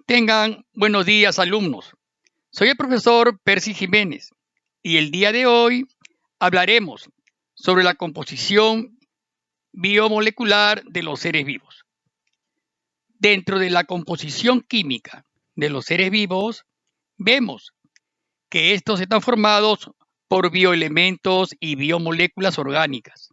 Tengan buenos días, alumnos. Soy el profesor Percy Jiménez y el día de hoy hablaremos sobre la composición biomolecular de los seres vivos. Dentro de la composición química de los seres vivos, vemos que estos están formados por bioelementos y biomoléculas orgánicas.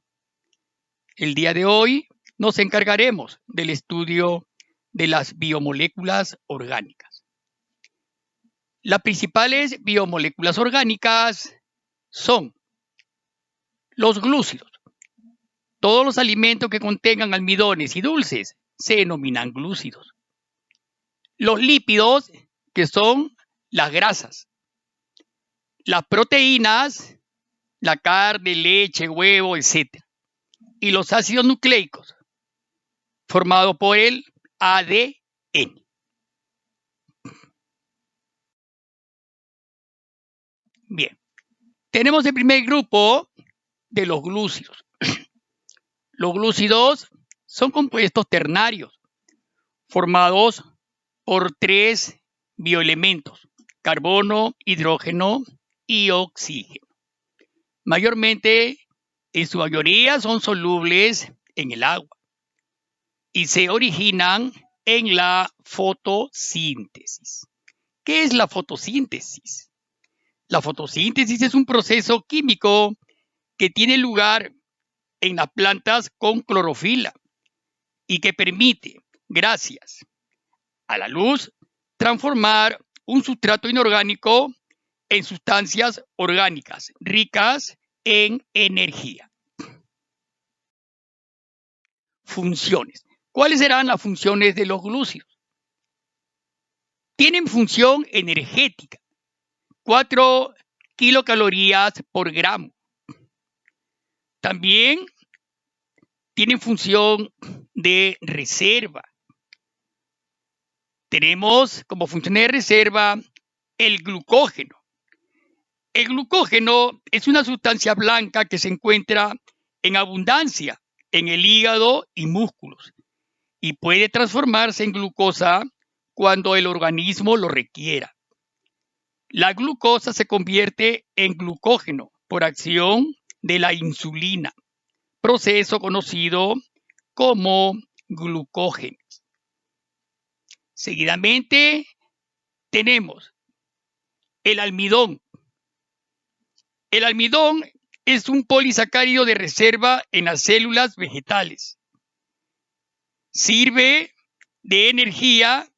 El día de hoy nos encargaremos del estudio de las biomoléculas orgánicas. Las principales biomoléculas orgánicas son los glúcidos. Todos los alimentos que contengan almidones y dulces se denominan glúcidos. Los lípidos, que son las grasas. Las proteínas, la carne, leche, huevo, etc. Y los ácidos nucleicos, formados por el ADN. Bien, tenemos el primer grupo de los glúcidos. Los glúcidos son compuestos ternarios formados por 3 bioelementos: carbono, hidrógeno y oxígeno. Mayormente, en su mayoría, son solubles en el agua y se originan en la fotosíntesis. ¿Qué es la fotosíntesis? La fotosíntesis es un proceso químico que tiene lugar en las plantas con clorofila y que permite, gracias a la luz, transformar un sustrato inorgánico en sustancias orgánicas ricas en energía. Funciones. ¿Cuáles serán las funciones de los glúcidos? Tienen función energética, 4 kilocalorías por gramo. También tienen función de reserva. Tenemos como función de reserva el glucógeno. El glucógeno es una sustancia blanca que se encuentra en abundancia en el hígado y músculos y puede transformarse en glucosa cuando el organismo lo requiera. La glucosa se convierte en glucógeno por acción de la insulina, proceso conocido como glucógenesis. Seguidamente tenemos el almidón. El almidón es un polisacárido de reserva en las células vegetales. Sirve de energía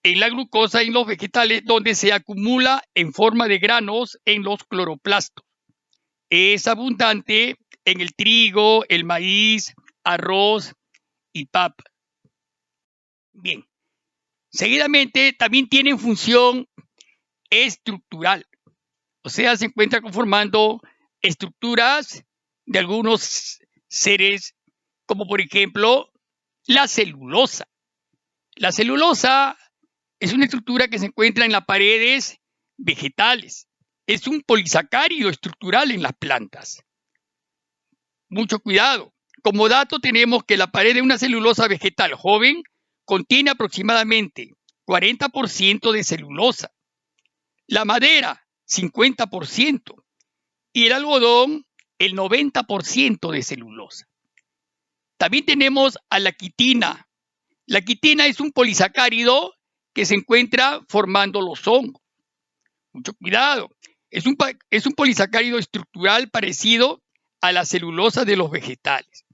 en la glucosa en los vegetales, donde se acumula en forma de granos en los cloroplastos. Es abundante en el trigo, el maíz, arroz y papa. Bien. Seguidamente también tienen función estructural. O sea, se encuentra conformando estructuras de algunos seres, como por ejemplo la celulosa. La celulosa es una estructura que se encuentra en las paredes vegetales. Es un polisacárido estructural en las plantas. Mucho cuidado. Como dato tenemos que la pared de una celulosa vegetal joven contiene aproximadamente 40% de celulosa. La madera, 50%. Y el algodón, el 90% de celulosa. También tenemos a la quitina. La quitina es un polisacárido que se encuentra formando los hongos. Mucho cuidado. Es un polisacárido estructural parecido a la celulosa de los vegetales.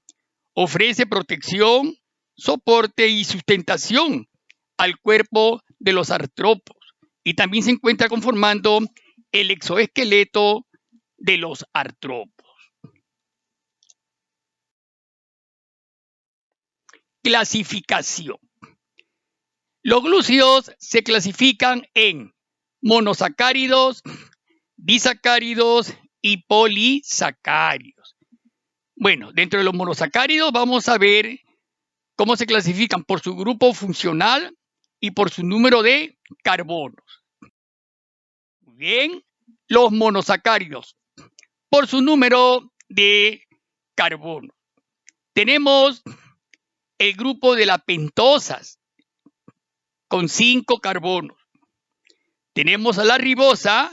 Ofrece protección, soporte y sustentación al cuerpo de los artrópodos y también se encuentra conformando el exoesqueleto de los artrópodos. Clasificación. Los glúcidos se clasifican en monosacáridos, disacáridos y polisacáridos. Bueno, dentro de los monosacáridos vamos a ver cómo se clasifican por su grupo funcional y por su número de carbonos. Muy bien, los monosacáridos por su número de carbono. Tenemos el grupo de las pentosas. con 5 carbonos. Tenemos a la ribosa,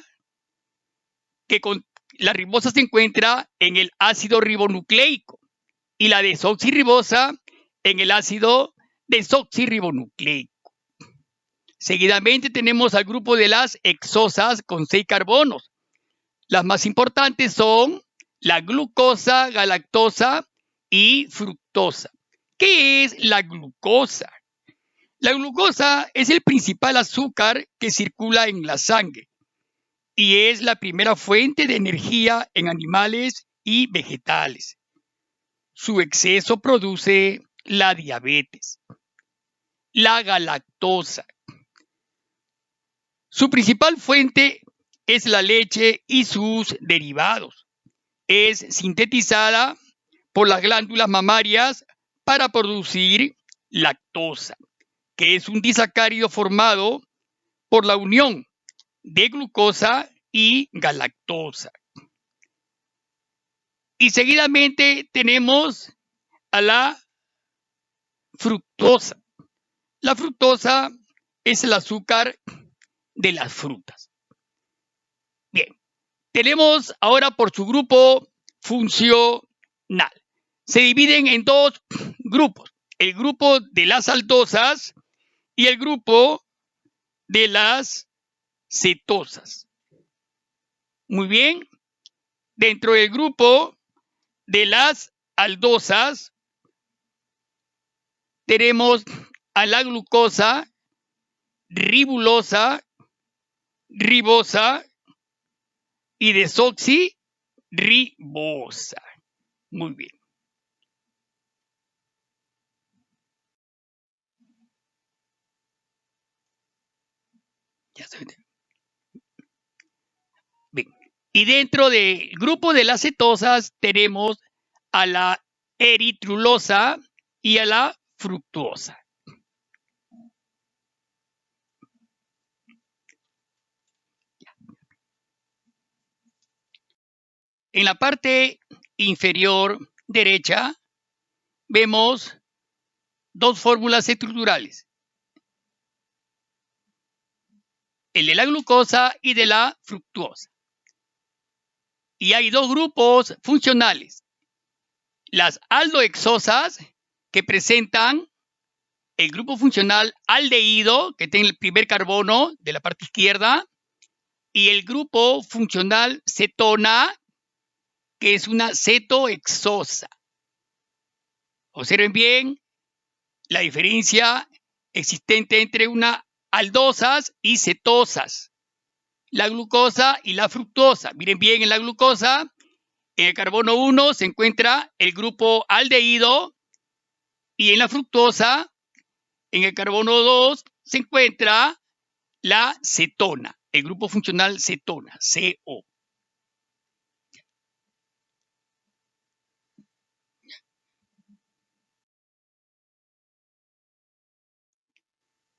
la ribosa se encuentra en el ácido ribonucleico y la desoxirribosa en el ácido desoxirribonucleico. Seguidamente tenemos al grupo de las hexosas con 6 carbonos. Las más importantes son la glucosa, galactosa y fructosa. ¿Qué es la glucosa? La glucosa es el principal azúcar que circula en la sangre y es la primera fuente de energía en animales y vegetales. Su exceso produce la diabetes. La galactosa. Su principal fuente es la leche y sus derivados. Es sintetizada por las glándulas mamarias para producir lactosa, que es un disacárido formado por la unión de glucosa y galactosa. Y seguidamente tenemos a la fructosa. La fructosa es el azúcar de las frutas. Bien, tenemos ahora por su grupo funcional. Se dividen en 2 grupos, el grupo de las aldosas y el grupo de las cetosas. Muy bien, dentro del grupo de las aldosas tenemos a la glucosa, ribulosa, ribosa y desoxirribosa. Muy bien. Ya se ve. Bien. Y dentro del grupo de las cetosas tenemos a la eritrulosa y a la fructuosa. En la parte inferior derecha vemos 2 fórmulas estructurales, el de la glucosa y de la fructuosa. Y hay 2 grupos funcionales, las aldohexosas, que presentan el grupo funcional aldehído, que tiene el primer carbono de la parte izquierda, y el grupo funcional cetona, que es una cetohexosa. Observen bien la diferencia existente entre una aldosas y cetosas, la glucosa y la fructosa. Miren bien, en la glucosa, en el carbono 1 se encuentra el grupo aldehído y en la fructosa, en el carbono 2, se encuentra la cetona, el grupo funcional cetona, CO.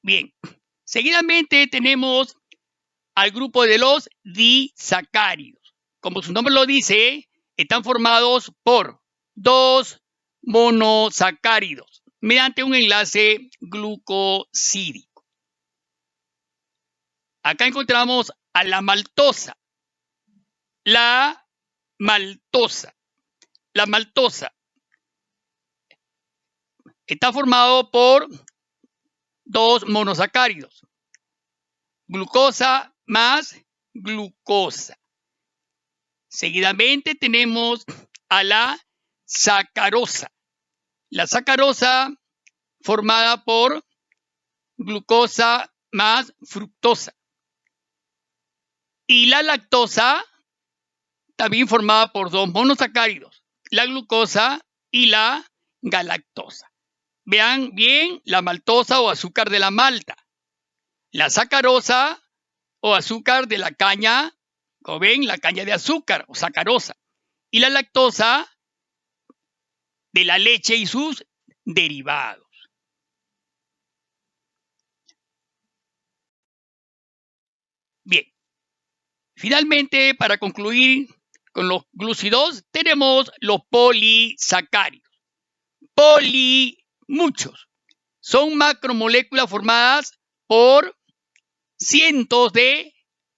Bien, seguidamente tenemos al grupo de los disacáridos. Como su nombre lo dice, están formados por 2 monosacáridos mediante un enlace glucosídico. Acá encontramos a la maltosa. La maltosa está formado por 2 monosacáridos, glucosa más glucosa. Seguidamente tenemos a la sacarosa. La sacarosa formada por glucosa más fructosa. Y la lactosa también formada por 2 monosacáridos, la glucosa y la galactosa. Vean bien la maltosa o azúcar de la malta, la sacarosa o azúcar de la caña, como ven, la caña de azúcar o sacarosa, y la lactosa de la leche y sus derivados. Bien, finalmente, para concluir con los glúcidos, tenemos los polisacáridos. Muchos. Son macromoléculas formadas por cientos de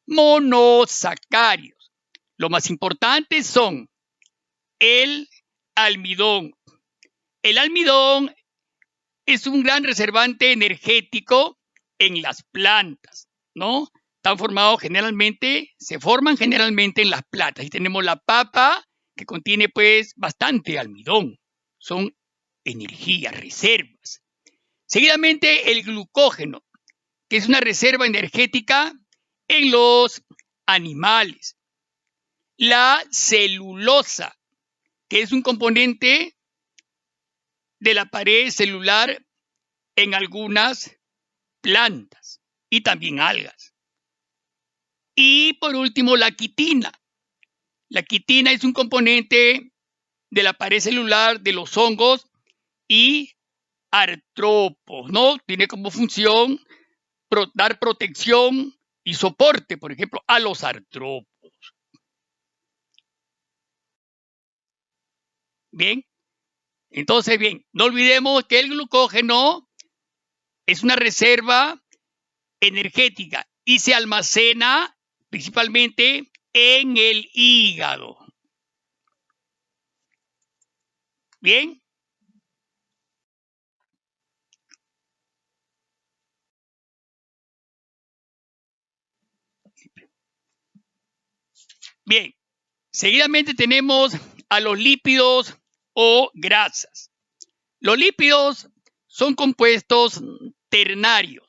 monosacáridos. Lo más importante son el almidón. El almidón es un gran reservante energético en las plantas, ¿no? Se forman generalmente en las plantas. Y tenemos la papa, que contiene pues bastante almidón. Son energías, reservas. Seguidamente el glucógeno, que es una reserva energética en los animales. La celulosa, que es un componente de la pared celular en algunas plantas y también algas. Y por último, la quitina. La quitina es un componente de la pared celular de los hongos y artrópodos, ¿no? Tiene como función dar protección y soporte, por ejemplo, a los artrópodos. Bien, entonces, bien, no olvidemos que el glucógeno es una reserva energética y se almacena principalmente en el hígado. Bien. Bien, seguidamente tenemos a los lípidos o grasas. Los lípidos son compuestos ternarios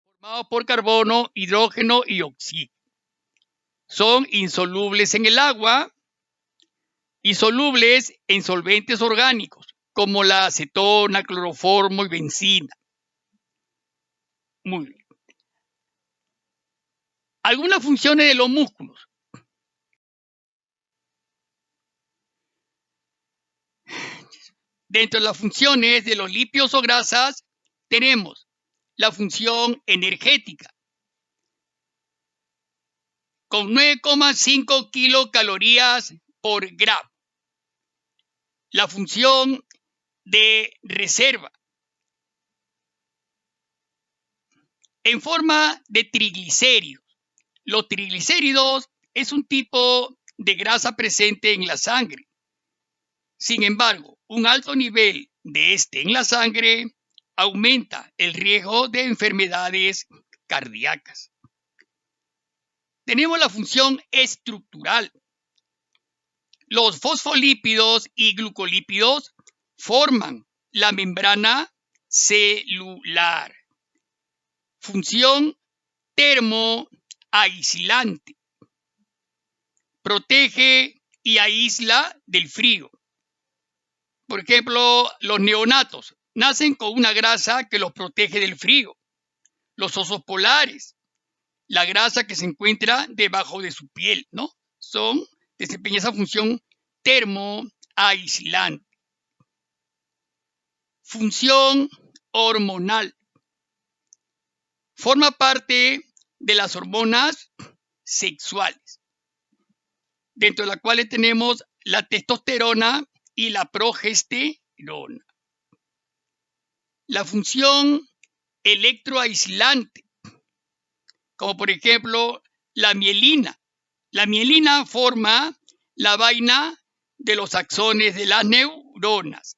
formados por carbono, hidrógeno y oxígeno. Son insolubles en el agua y solubles en solventes orgánicos como la acetona, cloroformo y benzina. Muy bien. Algunas funciones de los músculos. Dentro de las funciones de los lípidos o grasas tenemos la función energética con 9,5 kilocalorías por gramo. La función de reserva en forma de triglicéridos. Los triglicéridos es un tipo de grasa presente en la sangre. Sin embargo, un alto nivel de este en la sangre aumenta el riesgo de enfermedades cardíacas. Tenemos la función estructural. Los fosfolípidos y glucolípidos forman la membrana celular. Función termoaislante. Protege y aísla del frío. Por ejemplo, los neonatos nacen con una grasa que los protege del frío. Los osos polares, la grasa que se encuentra debajo de su piel, ¿no? Desempeñan esa función termoaislante. Función hormonal. Forma parte de las hormonas sexuales, dentro de las cuales tenemos la testosterona y la progesterona. La función electroaislante, como por ejemplo la mielina. La mielina forma la vaina de los axones de las neuronas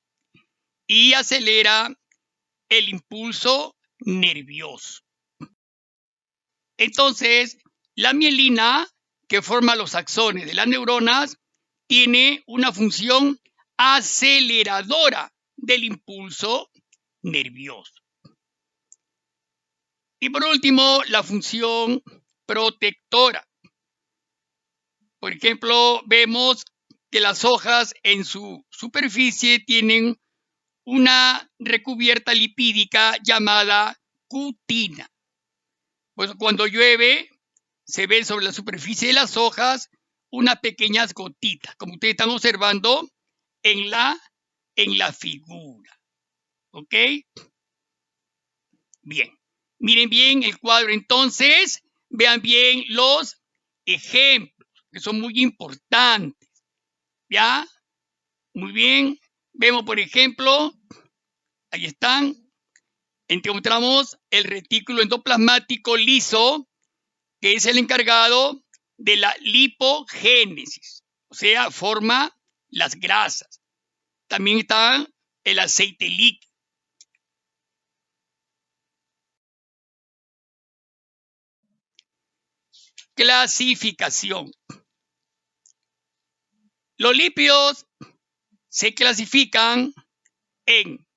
y acelera el impulso nervioso. Entonces, la mielina, que forma los axones de las neuronas, tiene una función aceleradora del impulso nervioso. Y por último, la función protectora. Por ejemplo, vemos que las hojas en su superficie tienen una recubierta lipídica llamada cutina. Pues cuando llueve, se ven sobre la superficie de las hojas unas pequeñas gotitas, como ustedes están observando en la figura. ¿Ok? Bien. Miren bien el cuadro entonces. Vean bien los ejemplos, que son muy importantes. ¿Ya? Muy bien. Vemos, por ejemplo, ahí están. encontramos el retículo endoplasmático liso, que es el encargado de la lipogénesis, o sea, forma las grasas. También está el aceite líquido. Clasificación. Los lípidos se clasifican en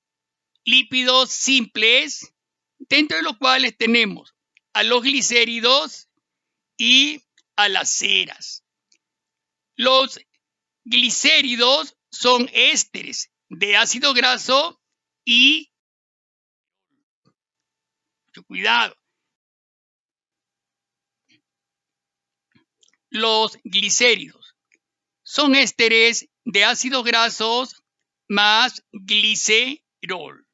lípidos simples, dentro de los cuales tenemos a los glicéridos y a las ceras. Los glicéridos son ésteres de ácido graso y, cuidado, los glicéridos son ésteres de ácidos grasos más glicerol.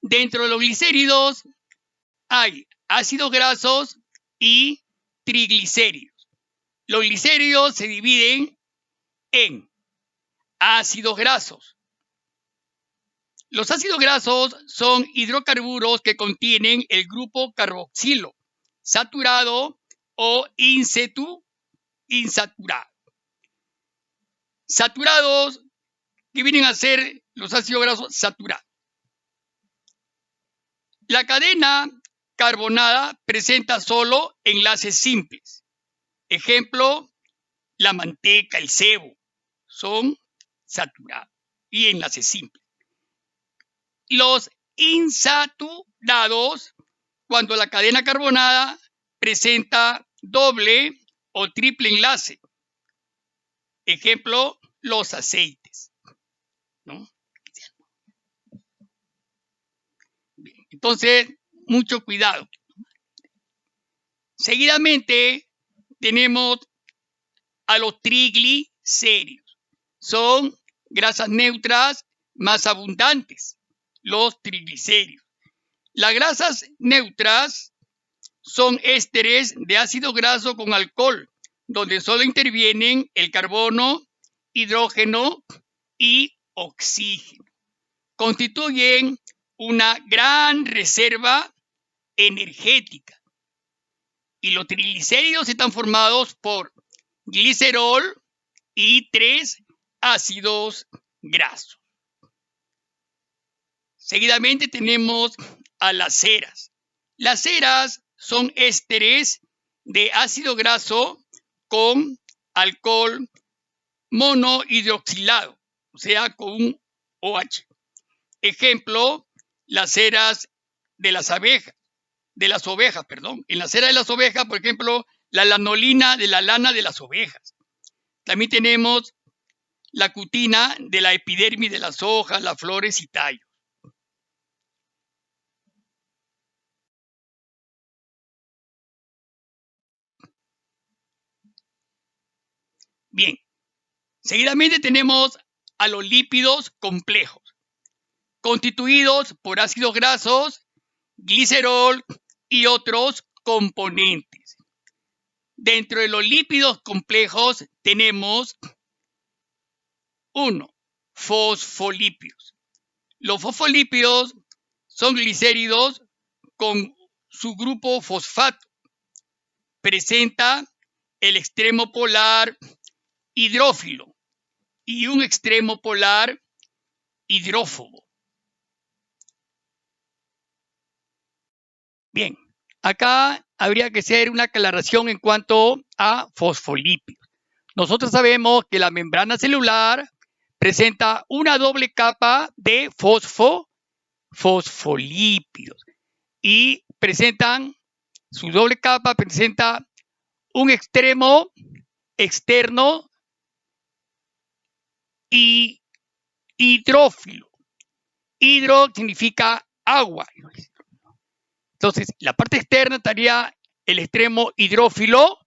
Dentro de los glicéridos hay ácidos grasos y triglicéridos. Los glicéridos se dividen en ácidos grasos. Los ácidos grasos son hidrocarburos que contienen el grupo carboxilo, saturado o insaturado. Saturados, que vienen a ser los ácidos grasos saturados. La cadena carbonada presenta solo enlaces simples. Ejemplo, la manteca, el cebo, son saturados y enlaces simples. Los insaturados, cuando la cadena carbonada presenta doble o triple enlace. Ejemplo, los aceites, ¿no? Bien, entonces, mucho cuidado. Seguidamente tenemos a los triglicéridos. Son grasas neutras más abundantes, los triglicéridos. Las grasas neutras son ésteres de ácido graso con alcohol, donde solo intervienen el carbono, hidrógeno y oxígeno. Constituyen una gran reserva energética. Y los triglicéridos están formados por glicerol y 3 ácidos grasos. Seguidamente tenemos a las ceras. Las ceras son ésteres de ácido graso con alcohol monohidroxilado, o sea, con un OH. Ejemplo, las ceras de las ovejas. En la cera de las ovejas, por ejemplo, la lanolina de la lana de las ovejas. También tenemos la cutina de la epidermis de las hojas, las flores y tallos. Bien, seguidamente tenemos a los lípidos complejos, constituidos por ácidos grasos, glicerol y otros componentes. Dentro de los lípidos complejos tenemos 1. Fosfolípidos. Los fosfolípidos son glicéridos con su grupo fosfato. Presenta el extremo polar hidrófilo y un extremo polar hidrófobo. Bien, acá habría que hacer una aclaración en cuanto a fosfolípidos. Nosotros sabemos que la membrana celular presenta una doble capa de fosfolípidos y su doble capa presenta un extremo externo y hidrófilo. Hidro significa agua. Entonces, la parte externa estaría el extremo hidrófilo,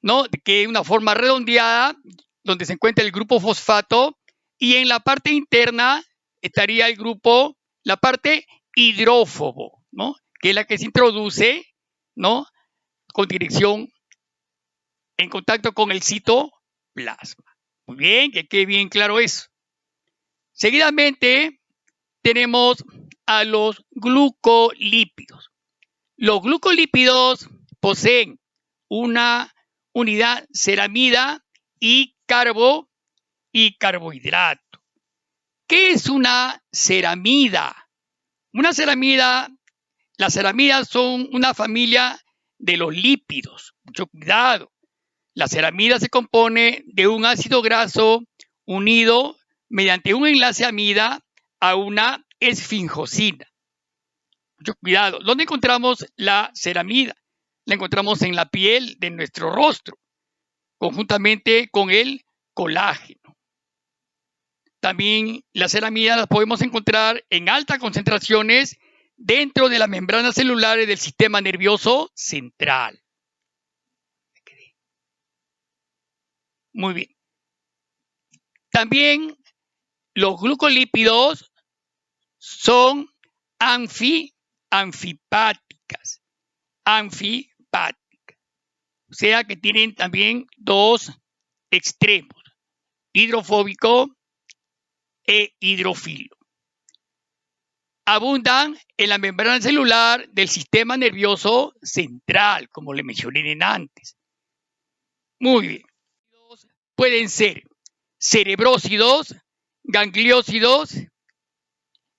¿no? Que es una forma redondeada, donde se encuentra el grupo fosfato, y en la parte interna estaría la parte hidrófobo, ¿no? Que es la que se introduce, ¿no? Con dirección en contacto con el citoplasma. Muy bien, que quede bien claro eso. Seguidamente tenemos a los glucolípidos. Los glucolípidos poseen una unidad ceramida y carbohidrato. ¿Qué es una ceramida? Las ceramidas son una familia de los lípidos. Mucho cuidado. La ceramida se compone de un ácido graso unido mediante un enlace amida a una esfinjosina. Mucho cuidado. ¿Dónde encontramos la ceramida? La encontramos en la piel de nuestro rostro, conjuntamente con el colágeno. También las ceramidas las podemos encontrar en altas concentraciones dentro de las membranas celulares del sistema nervioso central. Muy bien. También los glucolípidos son anfipáticas. O sea que tienen también dos extremos, hidrofóbico e hidrófilo. Abundan en la membrana celular del sistema nervioso central, como le mencioné antes. Muy bien. Pueden ser cerebrócidos, gangliósidos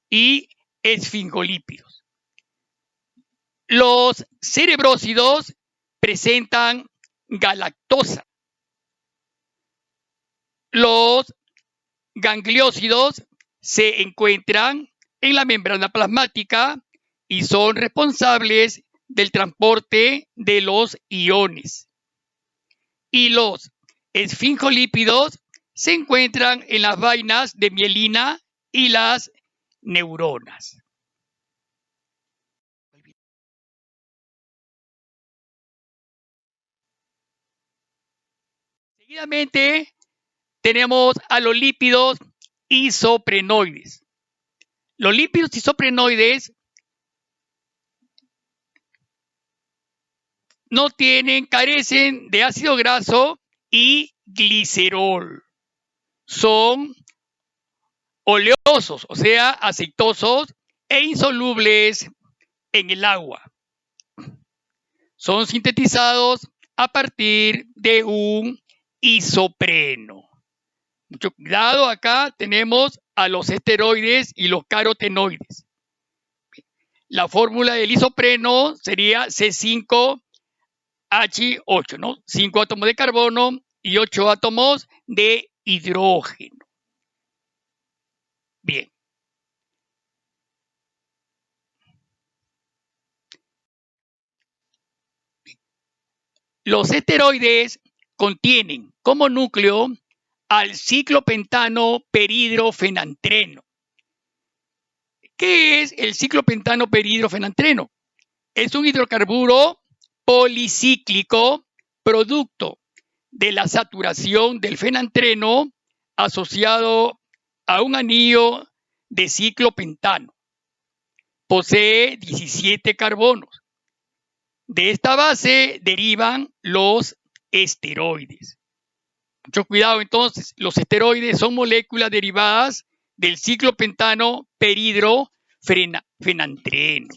y esfingolípidos. Los cerebrócidos presentan galactosa. Los gangliósidos se encuentran en la membrana plasmática y son responsables del transporte de los iones. Y los esfingolípidos se encuentran en las vainas de mielina y las neuronas. Seguidamente tenemos a los lípidos isoprenoides. Los lípidos isoprenoides carecen de ácido graso y glicerol. Son oleosos, o sea, aceitosos e insolubles en el agua. Son sintetizados a partir de un isopreno. Mucho cuidado, acá tenemos a los esteroides y los carotenoides. La fórmula del isopreno sería C5H8, ¿no? 5 átomos de carbono y 8 átomos de hidrógeno. Bien. Los esteroides contienen como núcleo al ciclopentano peridrofenantreno. ¿Qué es el ciclopentano peridrofenantreno? Es un hidrocarburo policíclico producto de la saturación del fenantreno asociado a un anillo de ciclopentano. Posee 17 carbonos. De esta base derivan los esteroides. Mucho cuidado entonces, los esteroides son moléculas derivadas del ciclopentano peridrofenantreno.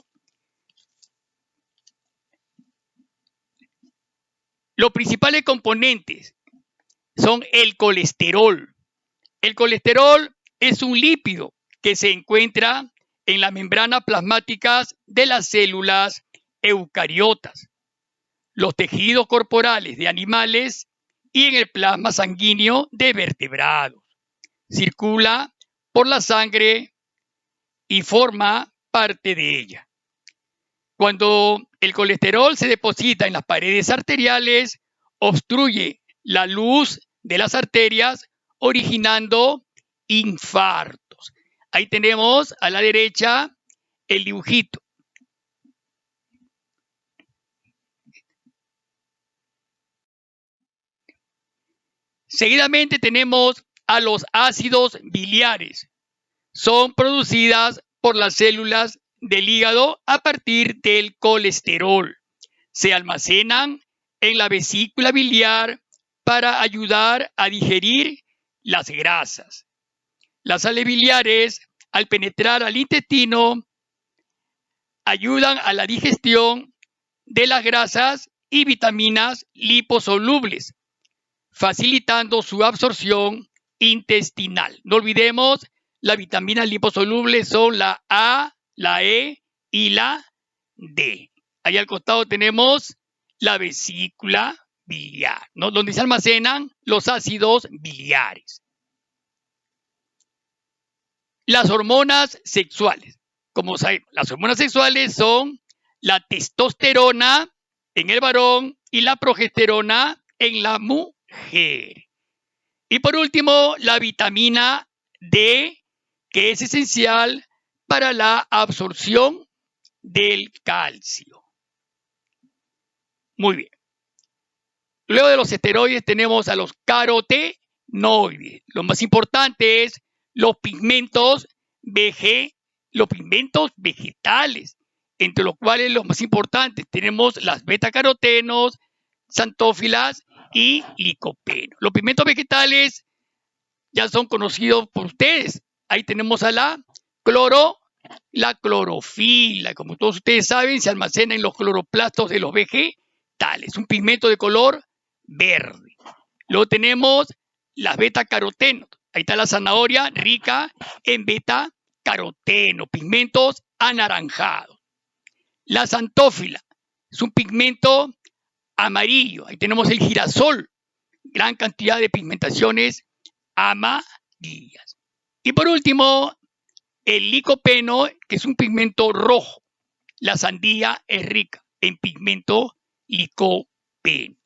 Los principales componentes son el colesterol. El colesterol es un lípido que se encuentra en las membranas plasmáticas de las células eucariotas, los tejidos corporales de animales y en el plasma sanguíneo de vertebrados. Circula por la sangre y forma parte de ella. Cuando el colesterol se deposita en las paredes arteriales, obstruye la luz de las arterias, originando infartos. Ahí tenemos a la derecha el dibujito. Seguidamente tenemos a los ácidos biliares. Son producidas por las células del hígado a partir del colesterol. Se almacenan en la vesícula biliar para ayudar a digerir las grasas. Las sales biliares, al penetrar al intestino, ayudan a la digestión de las grasas y vitaminas liposolubles, facilitando su absorción intestinal. No olvidemos, las vitaminas liposolubles son la A, la E y la D. Ahí al costado tenemos la vesícula biliar, ¿no? Donde se almacenan los ácidos biliares. Las hormonas sexuales. Como sabemos, las hormonas sexuales son la testosterona en el varón y la progesterona en la mujer. Y por último, la vitamina D, que es esencial para la absorción del calcio. Muy bien. Luego de los esteroides tenemos a los carotenoides. Lo más importante es los pigmentos vegetales, entre los cuales los más importantes tenemos las betacarotenos, xantófilas y licopeno. Los pigmentos vegetales ya son conocidos por ustedes. Ahí tenemos a la clorofila. Como todos ustedes saben, se almacena en los cloroplastos de los vegetales. Un pigmento de color verde. Luego tenemos las betacarotenos. Ahí está la zanahoria rica en betacaroteno, pigmentos anaranjados. La xantófila es un pigmento amarillo. Ahí tenemos el girasol, gran cantidad de pigmentaciones amarillas. Y por último, el licopeno, que es un pigmento rojo. La sandía es rica en pigmento licopeno.